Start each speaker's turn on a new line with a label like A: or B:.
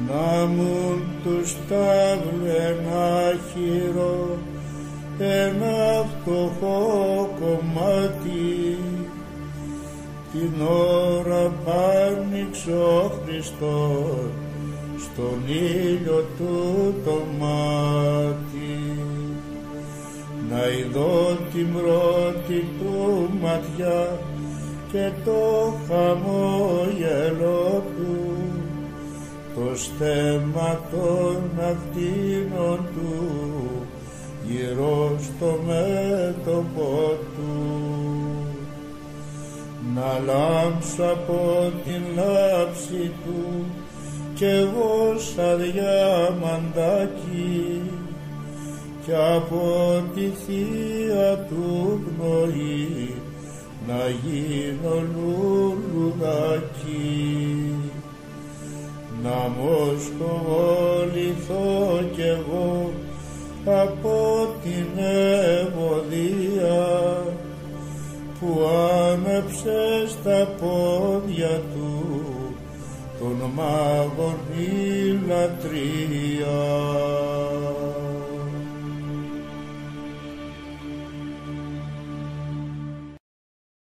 A: να μου του σταύρου ένα χειρό, ένα φτωχό κομμάτι, την ώρα πάνηξε ο Χριστός στον ήλιο του το μάτι, να ειδώ την πρώτη του ματιά και το χαμόγελο του, το στέμμα των ακτίνων του γύρω στο μέτωπο του. Να λάμψω από την λάψη του κι εγώ σαν διαμαντάκι, κι από τη θεία του πνοή να γίνω λουλουδάκι. Να μοσκοβοληθώ κι εγώ από την ευωδία που άναψε στα πόδια του των μάγων η λατρεία.